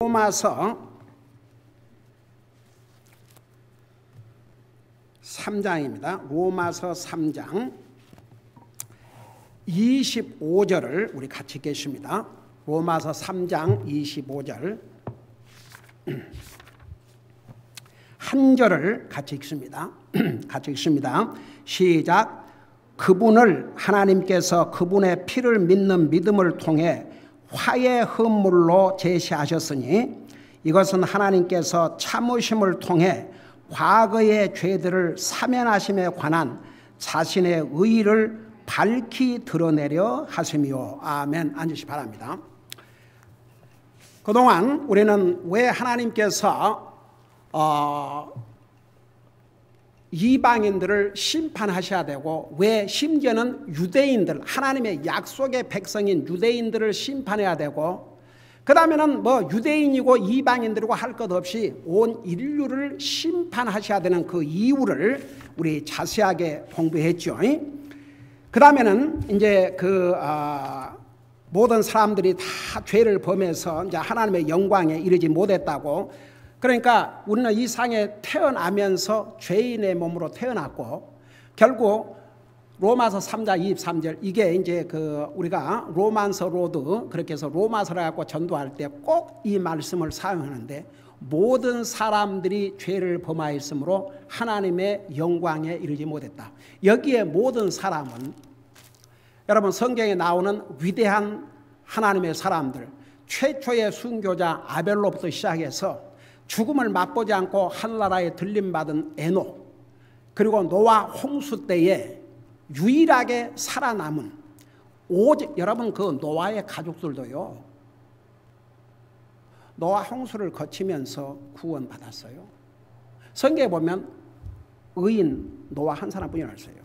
로마서 3장입니다. 로마서 3장 25절을 우리 같이 읽겠습니다. 로마서 3장 25절 한 절을 같이 읽습니다. 같이 읽습니다. 시작. 그분을 하나님께서 그분의 피를 믿는 믿음을 통해 화의 헌물로 제시하셨으니 이것은 하나님께서 참으심을 통해 과거의 죄들을 사면하심에 관한 자신의 의의를 밝히 드러내려 하심이요. 아멘. 앉으시 바랍니다. 그동안 우리는 왜 하나님께서 이방인들을 심판하셔야 되고 왜 심지어는 유대인들, 하나님의 약속의 백성인 유대인들을 심판해야 되고 그 다음에는 유대인이고 이방인들이고 할 것 없이 온 인류를 심판하셔야 되는 그 이유를 우리 자세하게 공부했죠. 그 다음에는 이제 모든 사람들이 다 죄를 범해서 이제 하나님의 영광에 이르지 못했다고. 그러니까 우리는 이 상에 태어나면서 죄인의 몸으로 태어났고 결국 로마서 3장 23절 이게 이제 우리가 로만서 로드 그렇게 해서 로마서를 갖고 전도할 때 꼭 이 말씀을 사용하는데 모든 사람들이 죄를 범하였으므로 하나님의 영광에 이르지 못했다. 여기에 모든 사람은 여러분 성경에 나오는 위대한 하나님의 사람들 최초의 순교자 아벨로부터 시작해서 죽음을 맛보지 않고 하늘나라에 들림받은 에녹 그리고 노아 홍수 때에 유일하게 살아남은 오직 여러분 그 노아의 가족들도요 노아 홍수를 거치면서 구원받았어요. 성경에 보면 의인 노아 한 사람뿐이 없어요.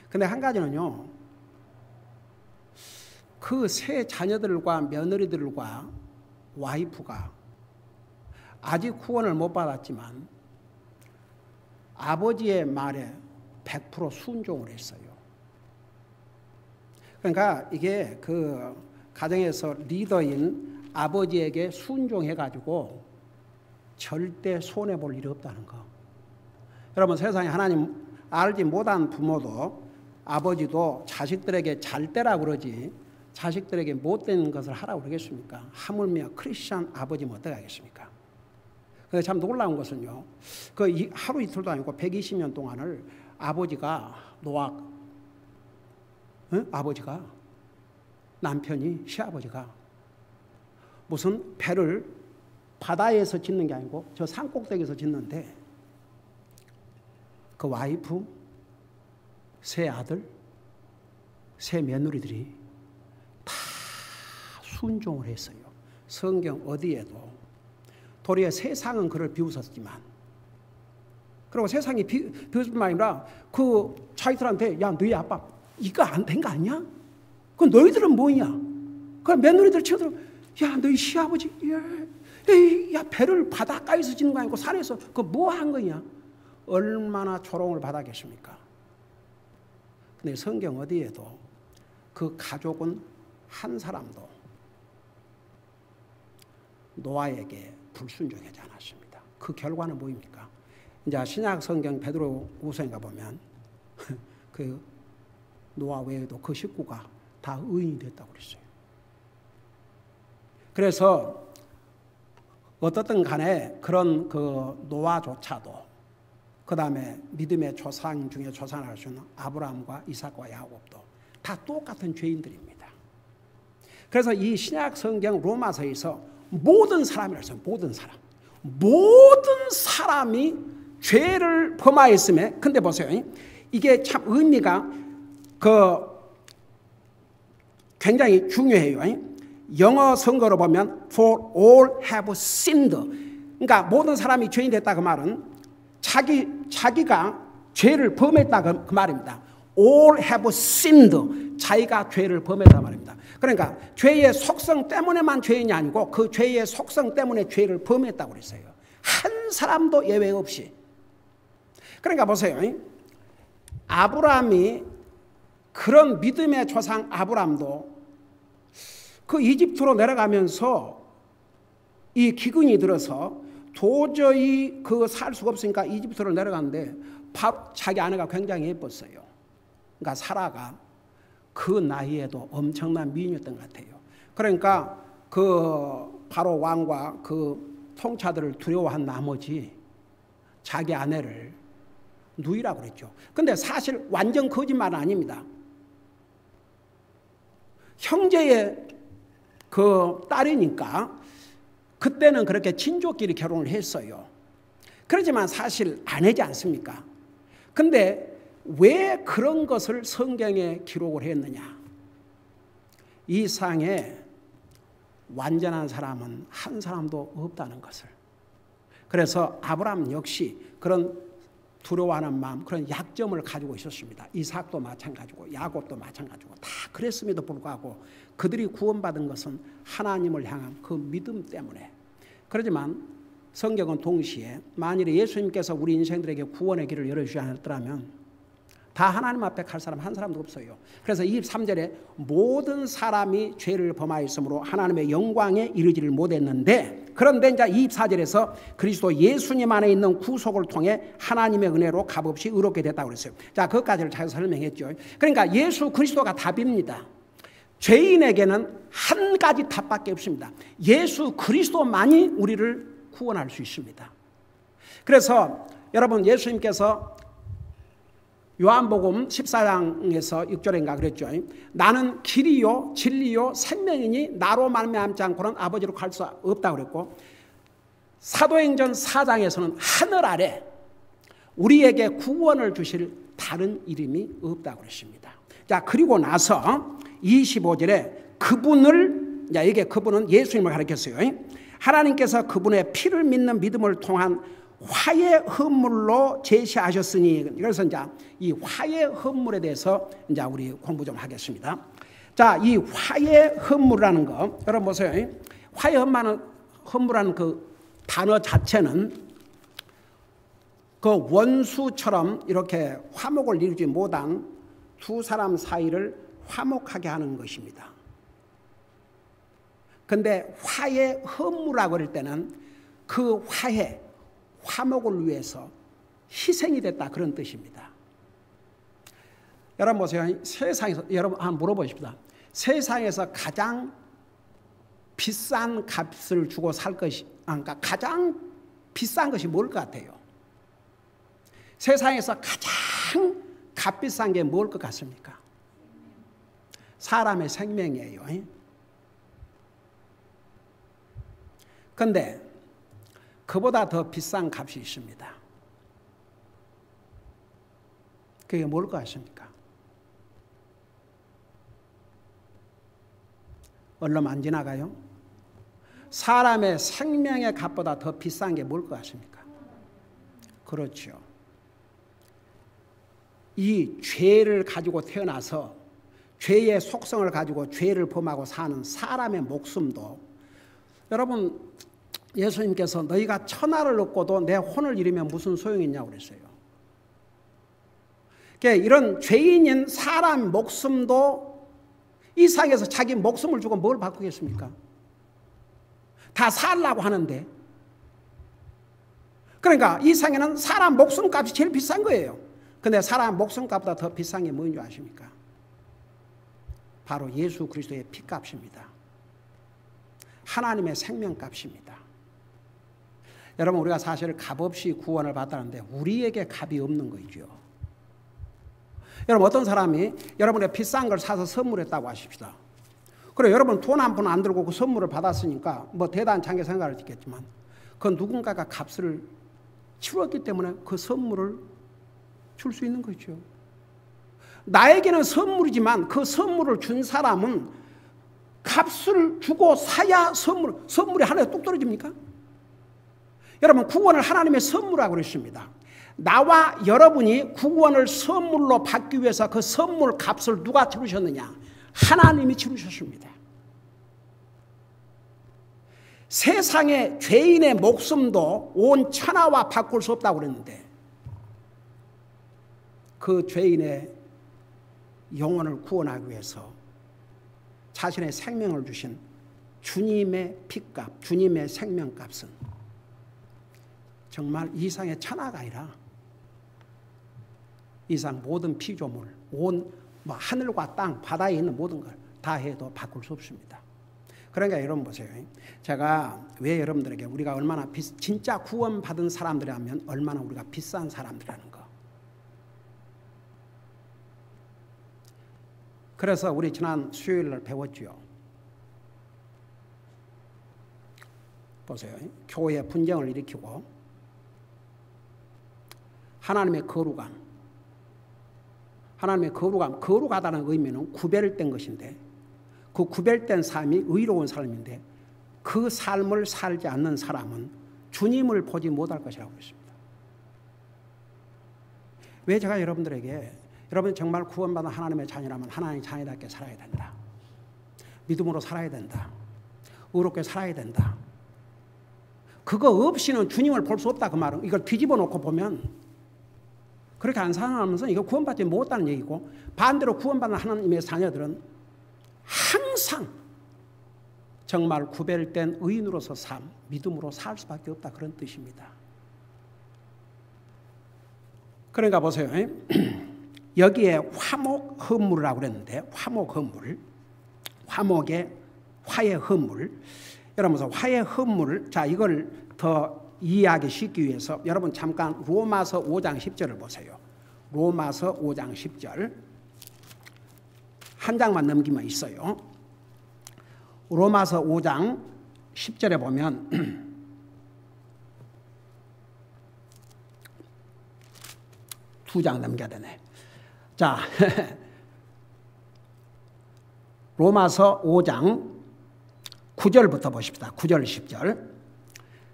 근데 한 가지는요 그 세 자녀들과 며느리들과 와이프가 아직 구원을 못 받았지만 아버지의 말에 100% 순종을 했어요. 그러니까 이게 그 가정에서 리더인 아버지에게 순종해가지고 절대 손해볼 일이 없다는 거. 여러분 세상에 하나님 알지 못한 부모도 아버지도 자식들에게 잘 되라 그러지 자식들에게 못된 것을 하라고 그러겠습니까? 하물며 크리스찬 아버지면 어떻게 하겠습니까? 그래서 참 놀라운 것은요. 하루 이틀도 아니고 120년 동안을 아버지가 아버지가 남편이 시아버지가 무슨 배를 바다에서 짓는 게 아니고 저 산꼭대기에서 짓는데 그 와이프, 세 아들, 세 며느리들이 다 순종을 했어요. 성경 어디에도 도리어 세상은 그를 비웃었지만 그리고 세상이 비웃을 아니라 그 자기들한테 야 너희 아빠 이거 안 된 거 아니야? 그 너희들은 뭐냐? 그 며느리들 쳐들어 야 너희 시아버지 야 배를 바닷가에서 짓는 거 아니고 산에서 그 뭐 한 거냐? 얼마나 조롱을 받았겠습니까? 근데 성경 어디에도 그 가족은 한 사람도 노아에게 불순종하지 않았습니다. 그 결과는 뭐입니까? 이제 신약 성경 베드로 후서인가 보면 그 노아 외에도 그 식구가 다 의인이 됐다고 그랬어요. 그래서 어떻든 간에 그런 그 노아조차도 그 다음에 믿음의 조상 중에 조상을 할 수 있는 아브라함과 이삭과 야곱도 다 똑같은 죄인들입니다. 그래서 이 신약 성경 로마서에서 모든 사람이라서 모든 사람이 죄를 범하였음에 근데 보세요. 이게 참 의미가 굉장히 중요해요. 영어 성거로 보면 for all have sinned. 그러니까 모든 사람이 죄인 됐다 그 말은 자기가 죄를 범했다 그 말입니다. all have sinned. 자기가 죄를 범했다 말입니다. 그러니까 죄의 속성 때문에만 죄인이 아니고 그 죄의 속성 때문에 죄를 범했다고 그랬어요. 한 사람도 예외 없이. 그러니까 보세요. 아브라함이 그런 믿음의 조상 아브라함도 그 이집트로 내려가면서 이 기근이 들어서 도저히 그 살 수가 없으니까 이집트로 내려갔는데 바로 자기 아내가 굉장히 예뻤어요. 그러니까 사라가 그 나이에도 엄청난 미인이었던 것 같아요. 그러니까 그 바로 왕과 그 통치자들을 두려워한 나머지 자기 아내를 누이라고 그랬죠. 근데 사실 완전 거짓말은 아닙니다. 형제의 그 딸이니까 그때는 그렇게 친족끼리 결혼을 했어요. 그렇지만 사실 아내지 않습니까? 근데 왜 그런 것을 성경에 기록을 했느냐? 이 세상에 완전한 사람은 한 사람도 없다는 것을. 그래서 아브라함 역시 그런 두려워하는 마음, 그런 약점을 가지고 있었습니다. 이삭도 마찬가지고 야곱도 마찬가지고 다 그랬음에도 불구하고 그들이 구원받은 것은 하나님을 향한 그 믿음 때문에. 그렇지만 성경은 동시에 만일에 예수님께서 우리 인생들에게 구원의 길을 열어주지 않았더라면 다 하나님 앞에 갈 사람 한 사람도 없어요. 그래서 23절에 모든 사람이 죄를 범하였으므로 하나님의 영광에 이르지를 못했는데, 그런데 이제 24절에서 그리스도 예수님 안에 있는 구속을 통해 하나님의 은혜로 값없이 의롭게 됐다고 그랬어요. 자, 그것까지를 잘 설명했죠. 그러니까 예수 그리스도가 답입니다. 죄인에게는 한 가지 답밖에 없습니다. 예수 그리스도만이 우리를 구원할 수 있습니다. 그래서 여러분, 예수님께서 요한복음 14장에서 6절인가 그랬죠. 나는 길이요 진리요 생명이니 나로 말미암지 않고는 아버지로 갈 수 없다고 그랬고, 사도행전 4장에서는 하늘 아래 우리에게 구원을 주실 다른 이름이 없다고 그랬습니다. 자, 그리고 나서 25절에 그분을, 자, 이게 그분은 예수님을 가리켰어요. 하나님께서 그분의 피를 믿는 믿음을 통한 화의 헌물로 제시하셨으니, 그래서 이제 이 화의 헌물에 대해서 이제 우리 공부 좀 하겠습니다. 자, 이 화의 헌물이라는 거, 여러분 보세요. 화의 헌물이라는 그 단어 자체는 그 원수처럼 이렇게 화목을 이루지 못한 두 사람 사이를 화목하게 하는 것입니다. 근데 화의 헌물이라고 그럴 때는 그 화목을 위해서 희생이 됐다, 그런 뜻입니다. 여러분 보세요. 세상에서, 여러분 한번 물어보십시다. 세상에서 가장 비싼 값을 주고 살 것이, 그러니까 가장 비싼 것이 뭘 것 같아요? 세상에서 가장 값비싼 게 뭘 것 같습니까? 사람의 생명이에요. 그런데 그보다 더 비싼 값이 있습니다. 그게 뭘 것 같습니까? 얼마 안 지나가요? 사람의 생명의 값보다 더 비싼 게 뭘 것 같습니까? 그렇죠. 이 죄를 가지고 태어나서 죄의 속성을 가지고 죄를 범하고 사는 사람의 목숨도, 여러분, 예수님께서 너희가 천하를 얻고도 내 혼을 잃으면 무슨 소용이 있냐고 그랬어요. 그러니까 이런 죄인인 사람 목숨도 이 세상에서 자기 목숨을 주고 뭘 바꾸겠습니까? 다 살라고 하는데. 그러니까 이 세상에는 사람 목숨값이 제일 비싼 거예요. 근데 사람 목숨값보다 더 비싼 게 뭔지 아십니까? 바로 예수 그리스도의 피값입니다. 하나님의 생명값입니다. 여러분, 우리가 사실 값없이 구원을 받았는데 우리에게 값이 없는 거죠. 여러분, 어떤 사람이 여러분의 비싼 걸 사서 선물했다고 하십시다. 그래, 여러분 돈 한 푼 안 들고 그 선물을 받았으니까 뭐 대단찮게 생각을 했겠지만, 그 누군가가 값을 치렀기 때문에 그 선물을 줄 수 있는 거죠. 나에게는 선물이지만 그 선물을 준 사람은 값을 주고 사야 선물이 하나에 뚝 떨어집니까? 여러분, 구원을 하나님의 선물이라고 그랬습니다. 나와 여러분이 구원을 선물로 받기 위해서 그 선물 값을 누가 치르셨느냐? 하나님이 치르셨습니다. 세상의 죄인의 목숨도 온 천하와 바꿀 수 없다고 그랬는데, 그 죄인의 영혼을 구원하기 위해서 자신의 생명을 주신 주님의 피값, 주님의 생명값은 정말 이 세상의 천하가 아니라 이 세상 모든 피조물, 온 하늘과 땅, 바다에 있는 모든 걸 다 해도 바꿀 수 없습니다. 그러니까 여러분 보세요. 제가 왜 여러분들에게 우리가 얼마나 진짜 구원받은 사람들이라면 얼마나 우리가 비싼 사람들이라는 거. 그래서 우리 지난 수요일날 배웠죠. 보세요. 교회 분쟁을 일으키고 하나님의 거룩하다는 의미는 구별된 것인데 그 구별된 삶이 의로운 삶인데 그 삶을 살지 않는 사람은 주님을 보지 못할 것이라고 했습니다. 왜 제가 여러분들에게 여러분 정말 구원받은 하나님의 자녀라면 하나님의 자녀답게 살아야 된다. 믿음으로 살아야 된다. 의롭게 살아야 된다. 그거 없이는 주님을 볼 수 없다 그 말은 이걸 뒤집어 놓고 보면 그렇게 안 살아가면서 이거 구원받지 못한다는 얘기고 반대로 구원받은 하나님의 자녀들은 항상 정말 구별된 의인으로서 믿음으로 살 수밖에 없다 그런 뜻입니다. 그러니까 보세요. 여기에 화목헌물이라고 그랬는데 화목헌물, 화목의 화의 헌물. 여러분 화의 헌물, 자 이걸 더 이해하기 쉽기 위해서 여러분 잠깐 로마서 5장 10절을 보세요. 로마서 5장 10절 한 장만 넘기면 있어요. 로마서 5장 10절에 보면 두 장 넘겨야 되네. 자, 로마서 5장 9절부터 보십시다. 9절 10절.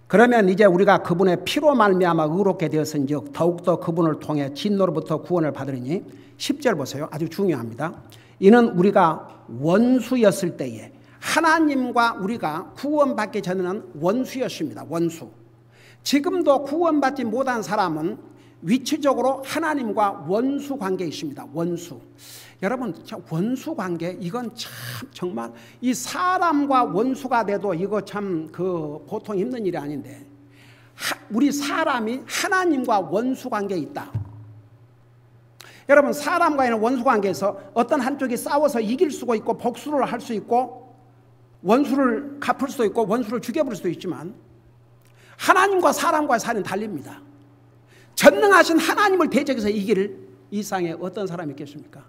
그러면 이제 우리가 그분의 피로 말미암아 의롭게 되었은즉 더욱더 그분을 통해 진노로부터 구원을 받으리니 10절 보세요. 아주 중요합니다. 이는 우리가 원수였을 때에 하나님과 우리가 구원받기 전에는 원수였습니다. 원수. 지금도 구원받지 못한 사람은 위치적으로 하나님과 원수 관계에 있습니다. 원수. 여러분 원수 관계 이건 참 정말 이 사람과 원수가 돼도 이거 참 보통 힘든 일이 아닌데 우리 사람이 하나님과 원수 관계에 있다. 여러분 사람과의 원수 관계에서 어떤 한쪽이 싸워서 이길 수가 있고 복수를 할 수 있고 원수를 갚을 수도 있고 원수를 죽여버릴 수도 있지만 하나님과 사람과의 사이는 달립니다. 전능하신 하나님을 대적해서 이길 이 세상에 어떤 사람이 있겠습니까?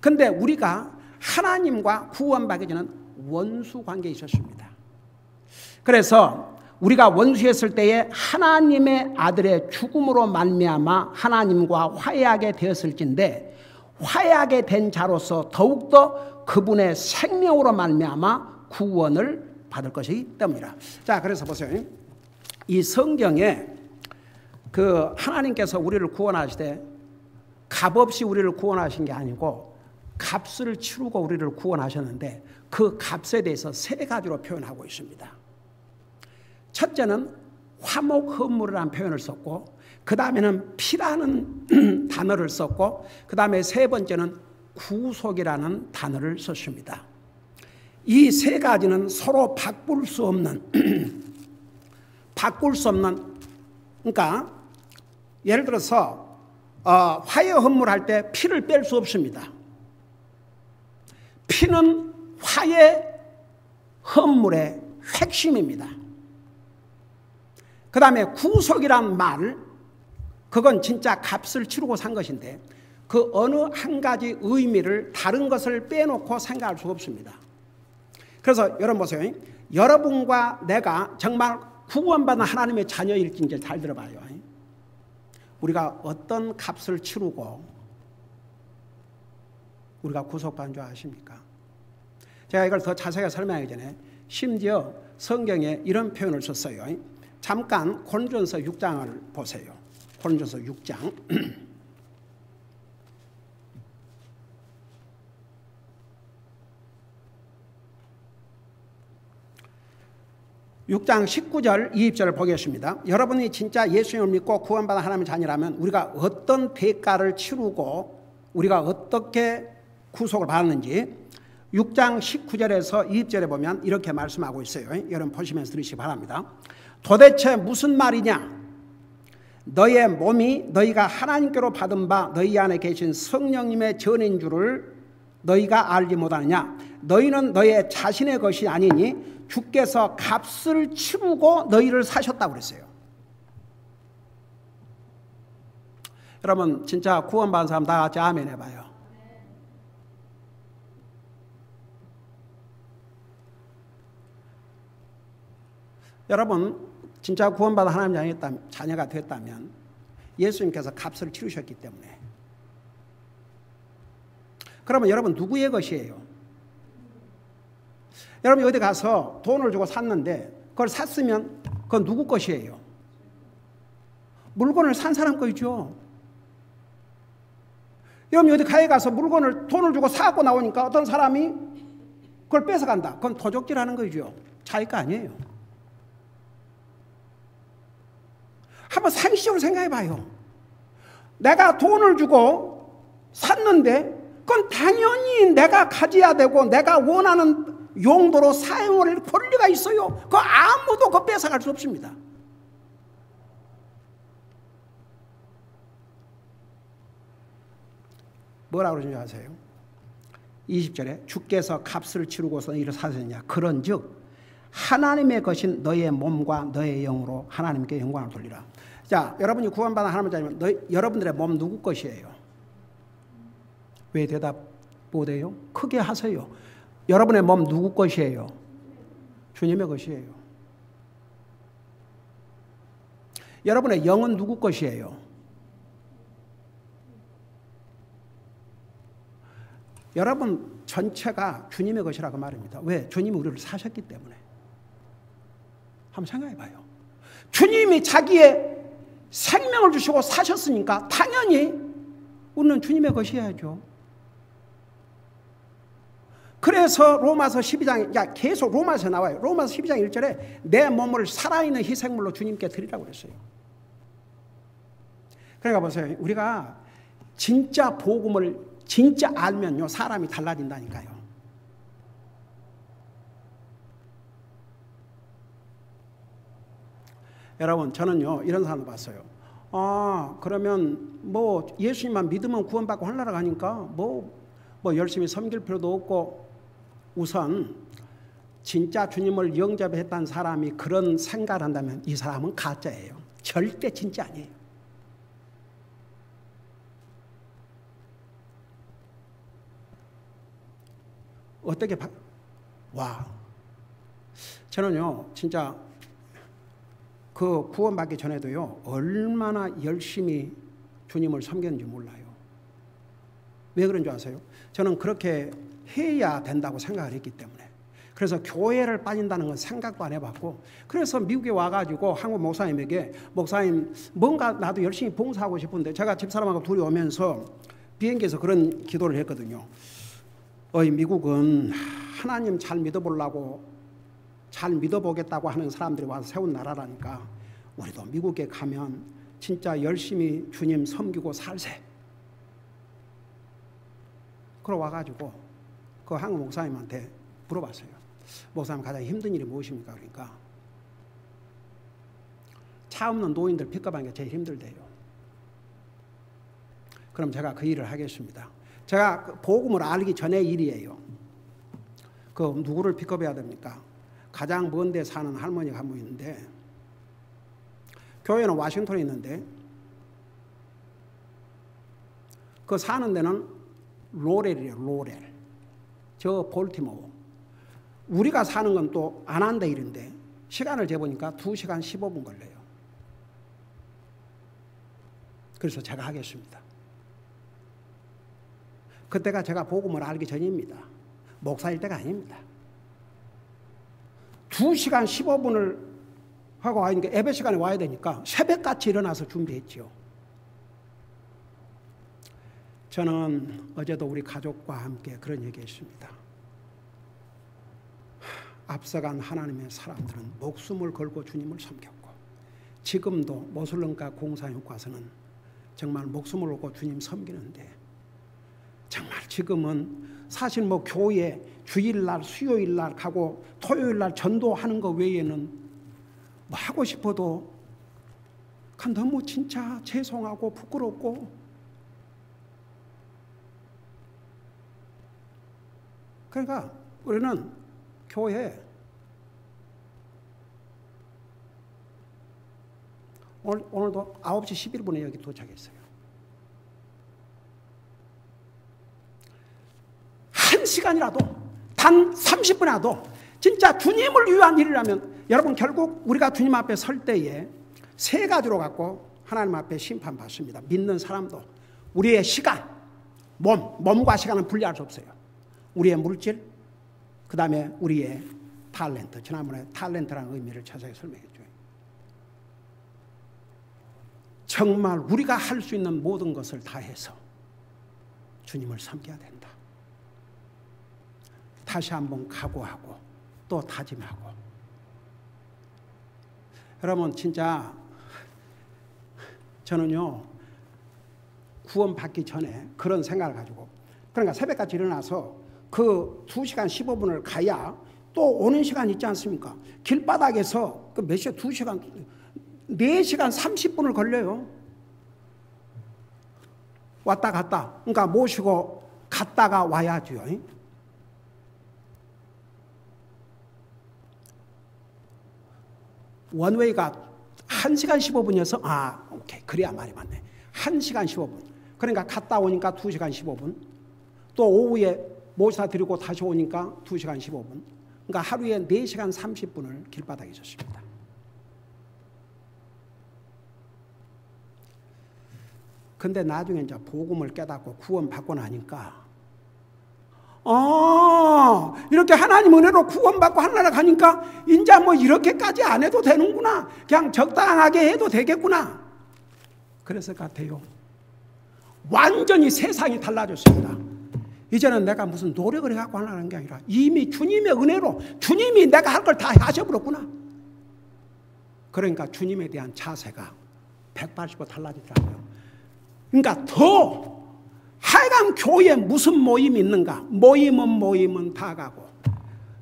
근데 우리가 하나님과 구원받기 전에는 원수 관계에 있었습니다. 그래서 우리가 원수였을 때에 하나님의 아들의 죽음으로 말미암아 하나님과 화해하게 되었을진데 화해하게 된 자로서 더욱더 그분의 생명으로 말미암아 구원을 받을 것이기 때문이라. 자, 그래서 보세요. 이 성경에 하나님께서 우리를 구원하시되 값없이 우리를 구원하신 게 아니고 값을 치르고 우리를 구원하셨는데 그 값에 대해서 세 가지로 표현하고 있습니다. 첫째는 화목헌물이라는 표현을 썼고 그 다음에는 피라는 단어를 썼고 그 다음에 세 번째는 구속이라는 단어를 썼습니다. 이 세 가지는 서로 바꿀 수 없는 그러니까 예를 들어서 화해 헌물할 때 피를 뺄 수 없습니다. 피는 화해 헌물의 핵심입니다. 그 다음에 구속이란 말, 그건 진짜 값을 치르고 산 것인데 그 어느 한 가지 의미를 다른 것을 빼놓고 생각할 수가 없습니다. 그래서 여러분 보세요. 여러분과 내가 정말 구원받은 하나님의 자녀일지 이제 잘 들어봐요. 우리가 어떤 값을 치르고 우리가 구속받은 줄 아십니까? 제가 이걸 더 자세하게 설명하기 전에 심지어 성경에 이런 표현을 썼어요. 잠깐 고린도전서 6장을 보세요. 고린도전서 6장 6장 19절 20절을 보겠습니다. 여러분이 진짜 예수님을 믿고 구원받은 하나님의 자녀라면 우리가 어떤 대가를 치르고 우리가 어떻게 구속을 받았는지 6장 19절에서 20절에 보면 이렇게 말씀하고 있어요. 여러분 보시면서 들으시기 바랍니다. 도대체 무슨 말이냐? 너의 몸이 너희가 하나님께로 받은 바 너희 안에 계신 성령님의 전인 줄을 너희가 알지 못하느냐? 너희는 너의 자신의 것이 아니니 주께서 값을 치르고 너희를 사셨다고 그랬어요. 여러분 진짜 구원받은 사람 다 같이 아멘 해봐요. 여러분 진짜 구원받아 하나님 자녀가 됐다면 예수님께서 값을 치르셨기 때문에. 그러면 여러분 누구의 것이에요? 여러분이 어디 가서 돈을 주고 샀는데 그걸 샀으면 그건 누구 것이에요? 물건을 산 사람 것이죠. 여러분이 어디 가에 가서 돈을 주고 사고 나오니까 어떤 사람이 그걸 뺏어간다. 그건 도적질하는 거죠. 자기 거 아니에요. 한번 상식적으로 생각해 봐요. 내가 돈을 주고 샀는데 그건 당연히 내가 가져야 되고 내가 원하는 용도로 사용할 권리가 있어요. 그거 아무도 그거 뺏어갈 수 없습니다. 뭐라고 그러는지 아세요? 20절에 주께서 값을 치르고서 이를 사셨느냐? 그런즉 하나님의 것인 너의 몸과 너의 영으로 하나님께 영광을 돌리라. 자, 여러분이 구원받은 하나님의 자녀면 여러분들의 몸 누구 것이에요? 왜 대답 못해요? 크게 하세요. 여러분의 몸 누구 것이에요? 주님의 것이에요. 여러분의 영은 누구 것이에요? 여러분 전체가 주님의 것이라고 말입니다. 왜? 주님이 우리를 사셨기 때문에. 한번 생각해 봐요. 주님이 자기의 생명을 주시고 사셨으니까 당연히 우리는 주님의 것이어야죠. 그래서 로마서 12장, 계속 로마서 나와요. 로마서 12장 1절에 내 몸을 살아있는 희생물로 주님께 드리라고 그랬어요. 그러니까 보세요. 우리가 진짜 복음을 진짜 알면요, 사람이 달라진다니까요. 여러분, 저는요, 이런 사람을 봤어요. 그러면 뭐 예수님만 믿으면 구원받고 하늘나라 가니까 뭐 열심히 섬길 필요도 없고, 우선 진짜 주님을 영접했다는 사람이 그런 생각을 한다면 이 사람은 가짜예요. 절대 진짜 아니에요. 어떻게 저는요 진짜 그 구원받기 전에도요 얼마나 열심히 주님을 섬겼는지 몰라요. 왜 그런 줄 아세요? 저는 그렇게 해야 된다고 생각을 했기 때문에. 그래서 교회를 빠진다는 건 생각도 안 해봤고, 그래서 미국에 와가지고 한국 목사님에게, 목사님 뭔가 나도 열심히 봉사하고 싶은데, 제가 집사람하고 둘이 오면서 비행기에서 그런 기도를 했거든요. 미국은 하나님 잘 믿어보려고, 잘 믿어보겠다고 하는 사람들이 와서 세운 나라라니까 우리도 미국에 가면 진짜 열심히 주님 섬기고 살세. 그러 와가지고 그 한국 목사님한테 물어봤어요. 목사님 가장 힘든 일이 무엇입니까? 그러니까 차 없는 노인들 픽업하는 게 제일 힘들대요. 그럼 제가 그 일을 하겠습니다. 제가 복음을 알기 전의 일이에요. 그 누구를 픽업해야 됩니까? 가장 먼 데 사는 할머니가 한 분 있는데, 교회는 워싱턴에 있는데 그 사는 데는 로렐이에요. 로렐. 저 볼티모어. 우리가 사는 건 또 아난데일인데 시간을 재보니까 2시간 15분 걸려요. 그래서 제가 하겠습니다. 그때가 제가 복음을 알기 전입니다. 목사일 때가 아닙니다. 2시간 15분을 하고 와니까 예배 시간에 와야 되니까 새벽같이 일어나서 준비했죠. 저는 어제도 우리 가족과 함께 그런 얘기했습니다. 앞서간 하나님의 사람들은 목숨을 걸고 주님을 섬겼고, 지금도 모슬렘과 공사효과서는 정말 목숨을 걸고 주님 섬기는데, 정말 지금은 사실 뭐 교회 주일날, 수요일날 가고 토요일날 전도하는 거 외에는 뭐 하고 싶어도 너무 진짜 죄송하고 부끄럽고, 그러니까 우리는 교회 오늘도 9시 11분에 여기 도착했어요. 1시간이라도 단 30분이라도 진짜 주님을 위한 일이라면, 여러분 결국 우리가 주님 앞에 설 때에 세 가지로 갖고 하나님 앞에 심판받습니다. 믿는 사람도 우리의 시간, 몸과 시간은 분리할 수 없어요. 우리의 물질, 그 다음에 우리의 탤런트. 지난번에 탤런트라는 의미를 자세히 설명했죠. 정말 우리가 할 수 있는 모든 것을 다해서 주님을 섬겨야 된다. 다시 한번 각오하고 또 다짐하고. 여러분 진짜 저는요, 구원받기 전에 그런 생각을 가지고, 그러니까 새벽까지 일어나서 그 2시간 15분을 가야 또 오는 시간 있지 않습니까? 길바닥에서 그 몇 시간, 2시간, 4시간 30분을 걸려요. 왔다 갔다. 그러니까 모시고 갔다가 와야죠. 원웨이가 1시간 15분이어서 오케이. 그래야 말이 맞네. 1시간 15분. 그러니까 갔다 오니까 2시간 15분. 또 오후에 모시다 드리고 다시 오니까 2시간 15분. 그러니까 하루에 4시간 30분을 길바닥에 있었습니다. 근데 나중에 이제 복음을 깨닫고 구원받고 나니까, 이렇게 하나님 은혜로 구원받고 하늘나라 가니까 이제 뭐 이렇게까지 안 해도 되는구나. 그냥 적당하게 해도 되겠구나. 그래서 같아요. 완전히 세상이 달라졌습니다. 이제는 내가 무슨 노력을 해갖고 하려는 게 아니라 이미 주님의 은혜로 주님이 내가 할 걸 다 하셔버렸구나. 그러니까 주님에 대한 자세가 180도 달라지더라고요. 그러니까 더 하여간 교회에 무슨 모임이 있는가? 모임은 다 가고,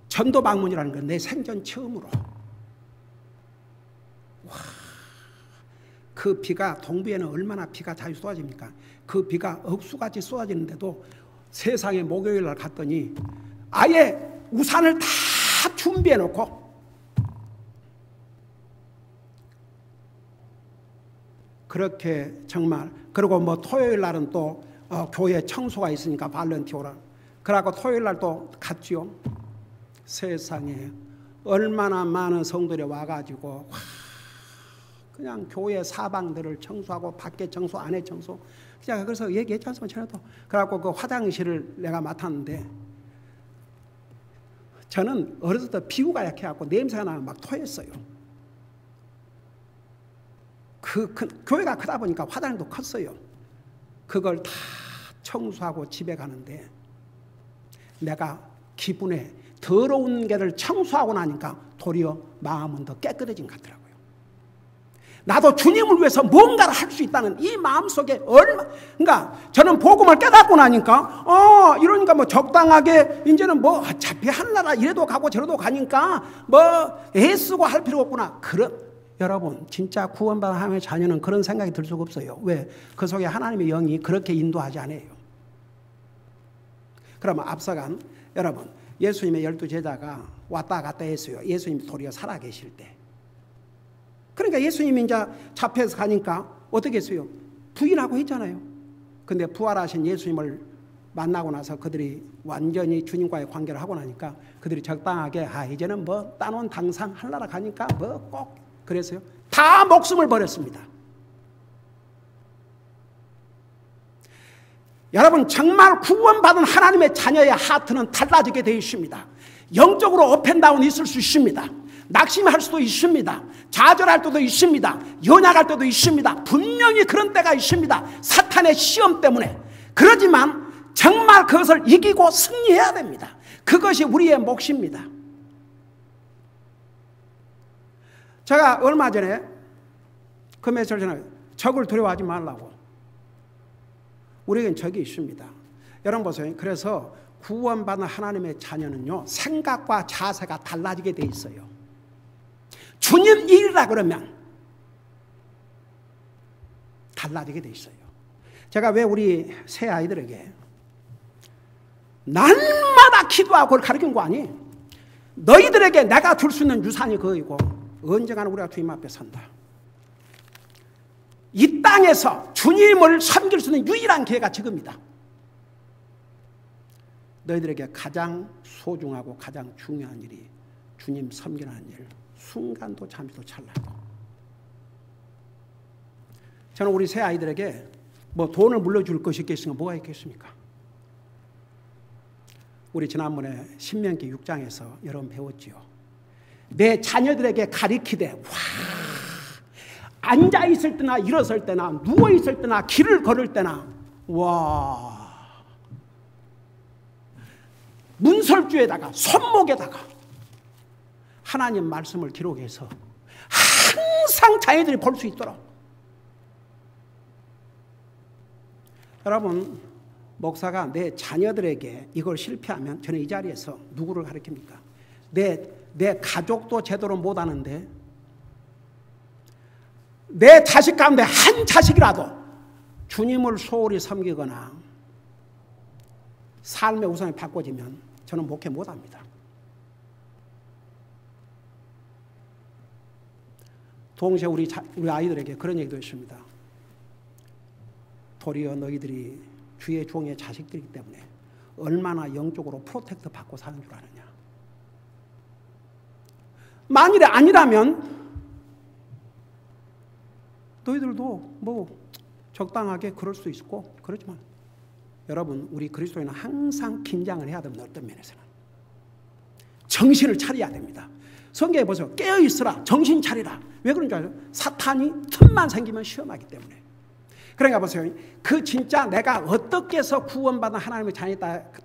전도 방문이라는 건 내 생전 처음으로. 와, 그 비가, 동부에는 얼마나 비가 자주 쏟아집니까? 그 비가 억수같이 쏟아지는데도 세상에 목요일 날 갔더니 아예 우산을 다 준비해 놓고, 그렇게 정말. 그리고 뭐 토요일 날은 또 교회 청소가 있으니까 발렌티오라. 그러고 토요일 날 또 갔지요. 세상에 얼마나 많은 성도들이 와가지고 그냥 교회 사방들을 청소하고, 밖에 청소, 안에 청소. 그냥 그래서 얘기했지 않습니까? 전에도. 그래갖고 그 화장실을 내가 맡았는데, 저는 어렸을 때 피부가 약해갖고 냄새가 나면 막 토했어요. 교회가 크다 보니까 화장실도 컸어요. 그걸 다 청소하고 집에 가는데, 내가 기분에 더러운 게를 청소하고 나니까 도리어 마음은 더 깨끗해진 것 같더라고요. 나도 주님을 위해서 뭔가를 할 수 있다는 이 마음속에 그러니까 저는 복음을 깨닫고 나니까 이러니까 뭐 적당하게 이제는 뭐 어차피 하늘나라 이래도 가고 저래도 가니까 뭐 애쓰고 할 필요 없구나. 여러분 진짜 구원받은 하나님의 자녀는 그런 생각이 들 수가 없어요. 왜? 그 속에 하나님의 영이 그렇게 인도하지 않아요. 그러면 앞서간 여러분, 예수님의 12제자가 왔다 갔다 했어요. 예수님이 도리어 살아계실 때. 그러니까 예수님이 이제 잡혀서 가니까 어떻게 했어요? 부인하고 했잖아요. 근데 부활하신 예수님을 만나고 나서 그들이 완전히 주님과의 관계를 하고 나니까 그들이 적당하게 이제는 뭐 따놓은 당상 하늘나라 가니까 뭐 꼭 그래서요. 다 목숨을 버렸습니다. 여러분 정말 구원받은 하나님의 자녀의 하트는 달라지게 되어 있습니다. 영적으로 업앤다운이 있을 수 있습니다. 낙심할 수도 있습니다. 좌절할 때도 있습니다. 연약할 때도 있습니다. 분명히 그런 때가 있습니다. 사탄의 시험 때문에. 그러지만 정말 그것을 이기고 승리해야 됩니다. 그것이 우리의 몫입니다. 제가 얼마 전에 그 며칠 전에 적을 두려워하지 말라고. 우리에겐 적이 있습니다. 여러분 보세요. 그래서 구원받은 하나님의 자녀는요, 생각과 자세가 달라지게 돼 있어요. 주님 일이라 그러면 달라지게 돼 있어요. 제가 왜 우리 새 아이들에게 날마다 기도하고 그걸 가르친 거 아니? 너희들에게 내가 줄 수 있는 유산이 그거이고 언젠가는 우리가 주님 앞에 선다. 이 땅에서 주님을 섬길 수 있는 유일한 기회가 지금이다. 너희들에게 가장 소중하고 가장 중요한 일이 주님 섬기는 일, 순간도 잠시도 찰나도. 저는 우리 새 아이들에게 뭐 돈을 물려줄 것이 있겠으면 뭐가 있겠습니까? 우리 지난번에 신명기 6장에서 여러분 배웠지요. 내 자녀들에게 가리키되 와, 앉아있을 때나 일어설 때나 누워있을 때나 길을 걸을 때나 와, 문설주에다가 손목에다가 하나님 말씀을 기록해서 항상 자녀들이 볼 수 있도록. 여러분, 목사가 내 자녀들에게 이걸 실패하면 저는 이 자리에서 누구를 가르칩니까? 내 가족도 제대로 못하는데 내 자식 가운데 한 자식이라도 주님을 소홀히 섬기거나 삶의 우선이 바꿔지면 저는 목회 못합니다. 동시에 우리 아이들에게 그런 얘기도 했습니다. 도리어 너희들이 주의 종의 자식들이기 때문에 얼마나 영적으로 프로텍트 받고 사는 줄 아느냐. 만일에 아니라면 너희들도 뭐 적당하게 그럴 수 있고 그렇지만 여러분, 우리 그리스도인은 항상 긴장을 해야 됩니다. 어떤 면에서는 정신을 차려야 됩니다. 성경에 보세요. 깨어있으라, 정신 차리라. 왜 그런 줄 알아요? 사탄이 틈만 생기면 시험하기 때문에. 그러니까 보세요. 그 진짜 내가 어떻게 해서 구원받은 하나님의 자녀이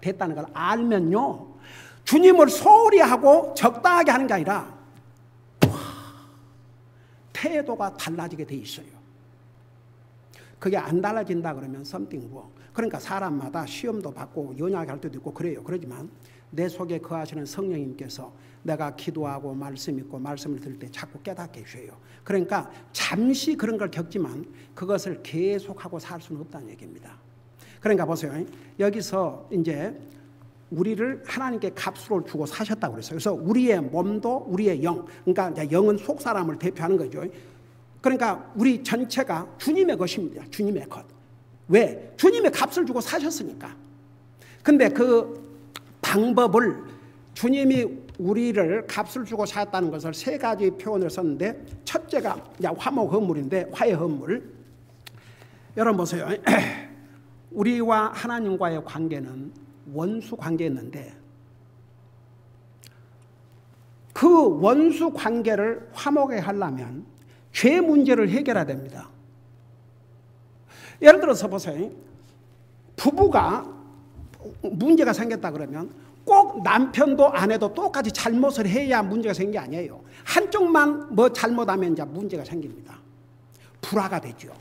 됐다는 걸 알면요, 주님을 소홀히 하고 적당하게 하는 게 아니라 태도가 달라지게 돼 있어요. 그게 안 달라진다 그러면 something wrong. 그러니까 사람마다 시험도 받고 연약할 할 때도 있고 그래요. 그러지만 내 속에 거하시는 성령님께서 내가 기도하고 말씀 읽고 말씀을 들을 때 자꾸 깨닫게 해주세요. 그러니까 잠시 그런 걸 겪지만 그것을 계속하고 살 수는 없다는 얘기입니다. 그러니까 보세요. 여기서 이제 우리를 하나님께 값으로 주고 사셨다고 그랬어요. 그래서 우리의 몸도 우리의 영, 그러니까 이제 영은 속 사람을 대표하는 거죠. 그러니까 우리 전체가 주님의 것입니다. 주님의 것. 왜? 주님의 값을 주고 사셨으니까. 근데 그 방법을 주님이 우리를 값을 주고 사셨다는 것을 세 가지 표현을 썼는데, 첫째가 화목 헌물인데, 화해 헌물. 여러분 보세요. 우리와 하나님과의 관계는 원수 관계였는데 그 원수 관계를 화목하게 하려면 죄 문제를 해결해야 됩니다. 예를 들어서 보세요. 부부가 문제가 생겼다 그러면 꼭 남편도 아내도 똑같이 잘못을 해야 문제가 생긴 게 아니에요. 한쪽만 뭐 잘못하면 이제 문제가 생깁니다. 불화가 되죠.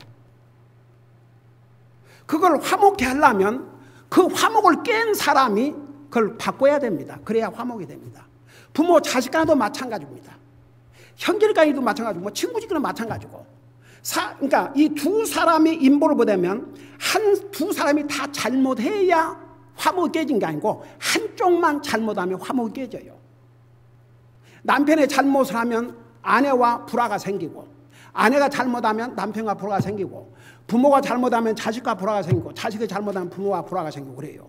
그걸 화목케 하려면 그 화목을 깬 사람이 그걸 바꿔야 됩니다. 그래야 화목이 됩니다. 부모 자식 간에도 마찬가지입니다. 형제 간에도 마찬가지고 뭐 친구끼리도 마찬가지고. 그러니까 이 두 사람이 인보를 보내면 두 사람이 다 잘못해야 화목이 깨진 게 아니고 한쪽만 잘못하면 화목이 깨져요. 남편이 잘못을 하면 아내와 불화가 생기고, 아내가 잘못하면 남편과 불화가 생기고, 부모가 잘못하면 자식과 불화가 생기고, 자식이 잘못하면 부모와 불화가 생기고 그래요.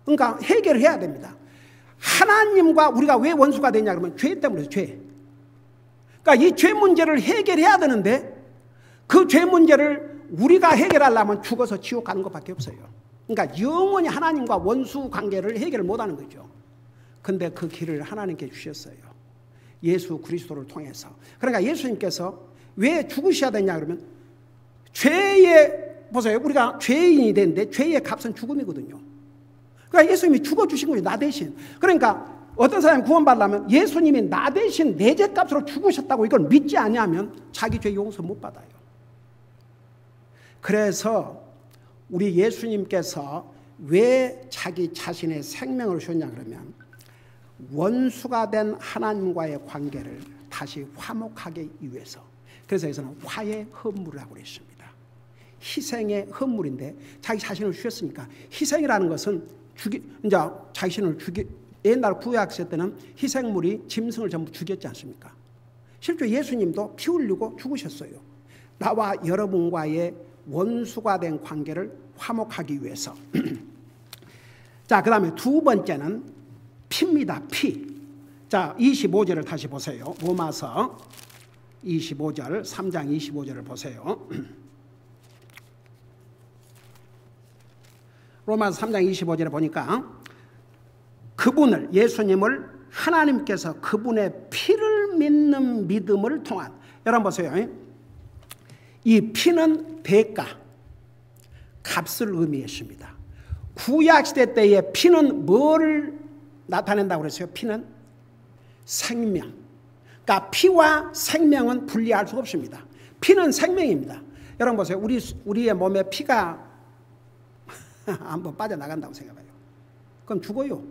그러니까 해결을 해야 됩니다. 하나님과 우리가 왜 원수가 되냐 그러면 죄 때문에 죄. 그러니까 이 죄 문제를 해결해야 되는데 그 죄 문제를 우리가 해결하려면 죽어서 지옥 가는 것밖에 없어요. 그러니까 영원히 하나님과 원수 관계를 해결을 못하는 거죠. 근데 그 길을 하나님께 주셨어요. 예수 그리스도를 통해서. 그러니까 예수님께서 왜 죽으셔야 되냐 그러면 보세요. 우리가 죄인이 되는데 죄의 값은 죽음이거든요. 그러니까 예수님이 죽어주신 거예요. 나 대신. 그러니까 어떤 사람이 구원받으려면 예수님이 나 대신 내 죄값으로 죽으셨다고 이걸 믿지 않으면 자기 죄 용서 못 받아요. 그래서 우리 예수님께서 왜 자기 자신의 생명을 주었냐 그러면 원수가 된 하나님과의 관계를 다시 화목하기 위해서. 그래서 여기서는 화의 헌물이라고 그랬습니다. 희생의 헌물인데 자기 자신을 주셨으니까. 희생이라는 것은 이제 자신을 옛날 구약시대 때는 희생물이 짐승을 전부 죽였지 않습니까? 실제 예수님도 피 흘리고 죽으셨어요. 나와 여러분과의 원수가 된 관계를 화목하기 위해서. 자, 그 다음에 두 번째는 피입니다. 피. 자, 25절을 다시 보세요. 로마서 25절, 3장 25절을 보세요. 로마서 3장 25절에 보니까 그분을, 예수님을 하나님께서 그분의 피를 믿는 믿음을 통한, 여러분 보세요. 이 피는 대가, 값을 의미했습니다. 구약시대 때의 피는 뭐를 나타낸다고 그랬어요? 피는 생명. 그러니까 피와 생명은 분리할 수가 없습니다. 피는 생명입니다. 여러분 보세요. 우리의 몸에 피가 한번 빠져나간다고 생각해봐요. 그럼 죽어요.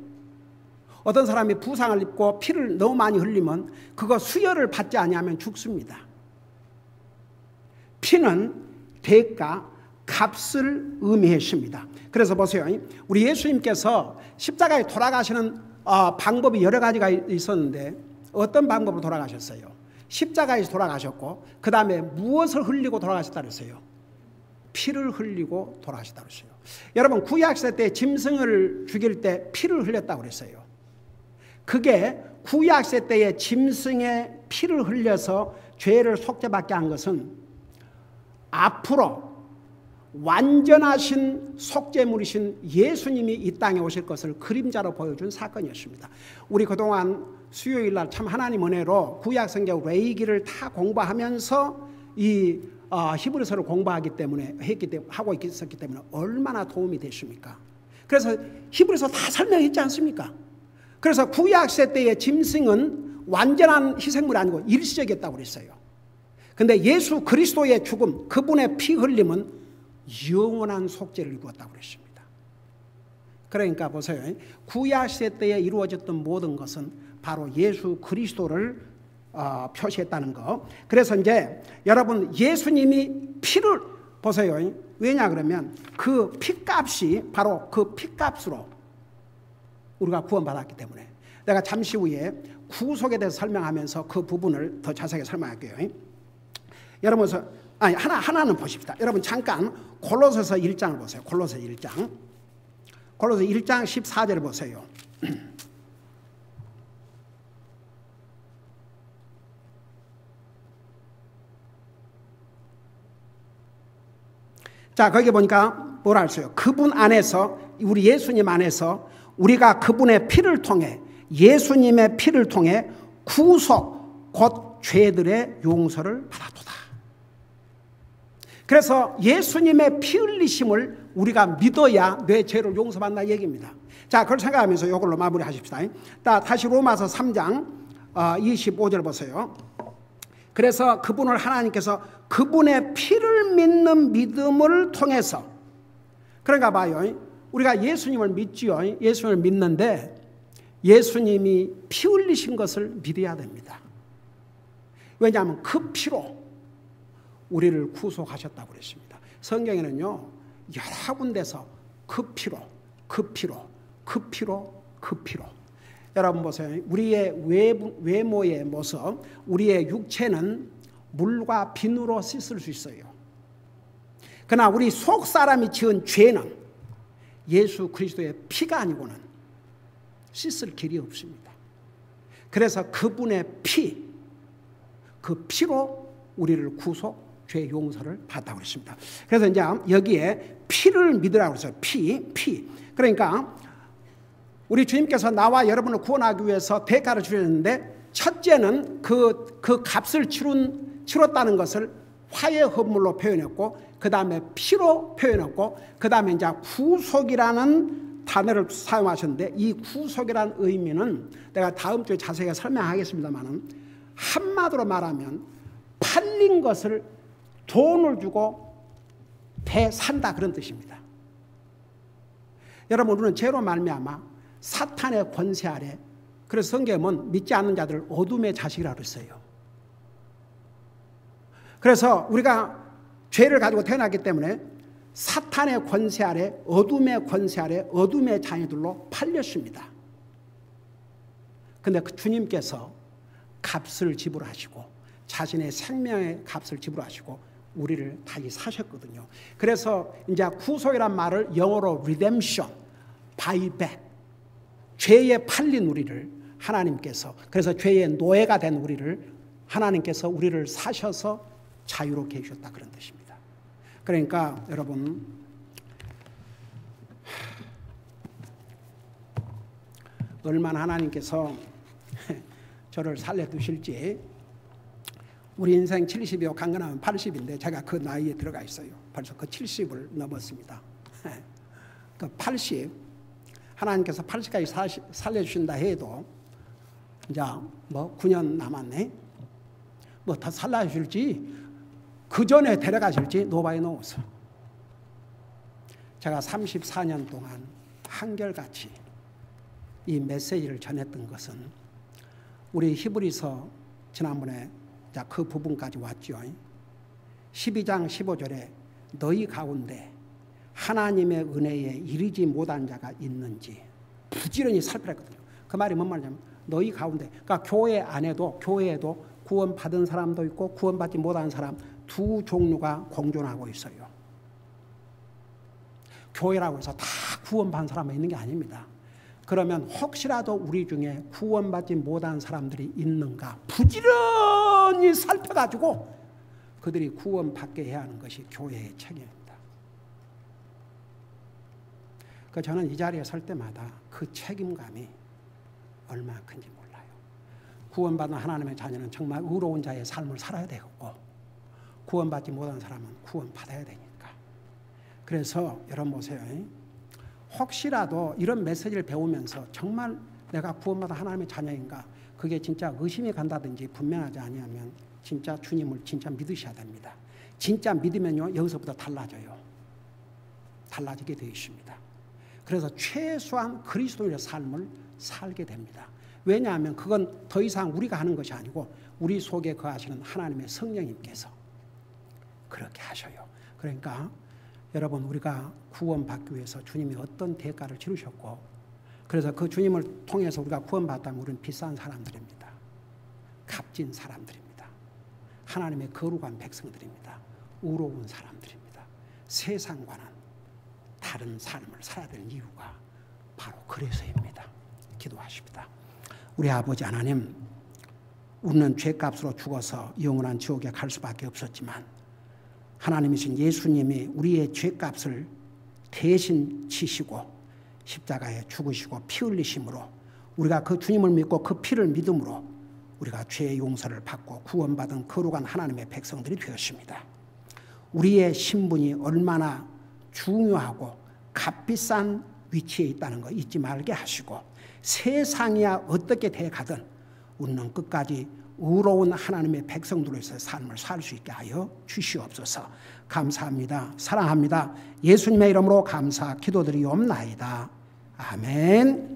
어떤 사람이 부상을 입고 피를 너무 많이 흘리면 그거 수혈을 받지 아니하면 죽습니다. 피는 대가, 값을 의미했습니다. 그래서 보세요. 우리 예수님께서 십자가에 돌아가시는 방법이 여러 가지가 있었는데 어떤 방법으로 돌아가셨어요? 십자가에서 돌아가셨고 그 다음에 무엇을 흘리고 돌아가셨다 그랬어요? 피를 흘리고 돌아가셨다 그랬어요. 여러분 구약시대 때 짐승을 죽일 때 피를 흘렸다고 그랬어요. 그게 구약시대 때의 짐승의 피를 흘려서 죄를 속죄받게 한 것은 앞으로 완전하신 속죄물이신 예수님이 이 땅에 오실 것을 그림자로 보여준 사건이었습니다. 우리 그동안 수요일날 참 하나님 은혜로 구약성경 레위기를 다 공부하면서 이 히브리서를 공부하기 때문에 하고 있었기 때문에 얼마나 도움이 됐습니까? 그래서 히브리서 다 설명했지 않습니까? 그래서 구약시대 때의 짐승은 완전한 희생물이 아니고 일시적이었다고 그랬어요. 근데 예수 그리스도의 죽음, 그분의 피 흘림은 영원한 속죄를 이루었다고 그랬습니다. 그러니까 보세요. 구약시대 때에 이루어졌던 모든 것은 바로 예수 그리스도를 표시했다는 거. 그래서 이제 여러분 예수님이 피를 보세요. 왜냐 그러면 그 피값이 바로 그 피값으로 우리가 구원받았기 때문에. 내가 잠시 후에 구속에 대해서 설명하면서 그 부분을 더 자세하게 설명할게요. 여러분 하나는 보십시다. 여러분 잠깐 골로새서 1장을 보세요. 골로새 1장. 골로새 1장 14절을 보세요. 자, 거기 보니까 뭐라 했어요? 그분 안에서, 우리 예수님 안에서 우리가 그분의 피를 통해, 예수님의 피를 통해 구속, 곧 죄들의 용서를 받았도다. 그래서 예수님의 피 흘리심을 우리가 믿어야 내 죄를 용서받는다 얘기입니다. 자, 그걸 생각하면서 이걸로 마무리하십시다. 다시 로마서 3장 25절 보세요. 그래서 그분을 하나님께서 그분의 피를 믿는 믿음을 통해서, 그러니까 봐요. 우리가 예수님을 믿지요. 예수님을 믿는데 예수님이 피 흘리신 것을 믿어야 됩니다. 왜냐하면 그 피로 우리를 구속하셨다고 그랬습니다. 성경에는요 여러 군데서 그 피로, 그 피로, 그 피로, 그 피로. 여러분 보세요. 우리의 외모의 모습, 우리의 육체는 물과 비누로 씻을 수 있어요. 그러나 우리 속 사람이 지은 죄는 예수 그리스도의 피가 아니고는 씻을 길이 없습니다. 그래서 그분의 피, 그 피로 우리를 구속, 죄 용서를 받았다고 그랬습니다. 그래서 이제 여기에 피를 믿으라고 했어요. 피. 그러니까 우리 주님께서 나와 여러분을 구원하기 위해서 대가를 주셨는데 첫째는 그 값을 치렀다는 것을 화의 헌물로 표현했고 그 다음에 피로 표현했고 그 다음에 이제 구속이라는 단어를 사용하셨는데 이 구속이라는 의미는 내가 다음 주에 자세히 설명하겠습니다만 한마디로 말하면 팔린 것을 돈을 주고 되산다 그런 뜻입니다. 여러분, 우리는 죄로 말미암아 사탄의 권세 아래, 그래서 성경은 믿지 않는 자들을 어둠의 자식이라고 그랬어요. 그래서 우리가 죄를 가지고 태어났기 때문에 사탄의 권세 아래, 어둠의 권세 아래, 어둠의 자녀들로 팔렸습니다. 그런데 그 주님께서 값을 지불하시고 자신의 생명의 값을 지불하시고 우리를 다시 사셨거든요. 그래서 이제 구속이란 말을 영어로 redemption, buyback, 죄에 팔린 우리를 하나님께서, 그래서 죄의 노예가 된 우리를 하나님께서 우리를 사셔서 자유롭게 해주셨다, 그런 뜻입니다. 그러니까 여러분, 얼마나 하나님께서 저를 살려두실지. 우리 인생 70이요, 강건하면 80인데 제가 그 나이에 들어가 있어요. 벌써 그 70을 넘었습니다. 그 80, 하나님께서 80까지 살려주신다 해도 이제 뭐 9년 남았네. 뭐 더 살려주실지 그 전에 데려가실지 노바이 노우스. 제가 34년 동안 한결같이 이 메시지를 전했던 것은 우리 히브리서 지난번에 그 부분까지 왔죠. 12장 15절에 너희 가운데 하나님의 은혜에 이르지 못한 자가 있는지 부지런히 살펴봤거든요. 그 말이 뭔 말이냐면 너희 가운데, 그러니까 교회 안에도, 교회에도 구원받은 사람도 있고 구원받지 못한 사람 두 종류가 공존하고 있어요. 교회라고 해서 다 구원받은 사람이 있는 게 아닙니다. 그러면 혹시라도 우리 중에 구원받지 못한 사람들이 있는가 부지런히 살펴가지고 그들이 구원받게 해야 하는 것이 교회의 책임입니다. 저는 이 자리에 설 때마다 그 책임감이 얼마나 큰지 몰라요. 구원받은 하나님의 자녀는 정말 의로운 자의 삶을 살아야 되겠고 구원받지 못한 사람은 구원받아야 되니까. 그래서 여러분 보세요. 혹시라도 이런 메시지를 배우면서 정말 내가 구원받은 하나님의 자녀인가, 그게 진짜 의심이 간다든지 분명하지 아니하면 진짜 주님을 진짜 믿으셔야 됩니다. 진짜 믿으면요, 여기서부터 달라져요. 달라지게 되어 있습니다. 그래서 최소한 그리스도인의 삶을 살게 됩니다. 왜냐하면 그건 더 이상 우리가 하는 것이 아니고 우리 속에 거하시는 하나님의 성령님께서 그렇게 하셔요. 그러니까 여러분, 우리가 구원받기 위해서 주님이 어떤 대가를 치르셨고, 그래서 그 주님을 통해서 우리가 구원받다면 우리는 비싼 사람들입니다. 값진 사람들입니다. 하나님의 거룩한 백성들입니다. 의로운 사람들입니다. 세상과는 다른 삶을 살아야 될 이유가 바로 그래서입니다. 기도하십니다. 우리 아버지 하나님, 우리는 죄값으로 죽어서 영원한 지옥에 갈 수밖에 없었지만 하나님이신 예수님이 우리의 죄값을 대신 지시고 십자가에 죽으시고 피 흘리심으로 우리가 그 주님을 믿고 그 피를 믿음으로 우리가 죄의 용서를 받고 구원받은 거룩한 하나님의 백성들이 되었습니다. 우리의 신분이 얼마나 중요하고 값비싼 위치에 있다는 거 잊지 말게 하시고 세상이야 어떻게 돼가든 우리는 끝까지 의로운 하나님의 백성들로서의 삶을 살 수 있게 하여 주시옵소서. 감사합니다. 사랑합니다. 예수님의 이름으로 감사 기도드리옵나이다. 아멘.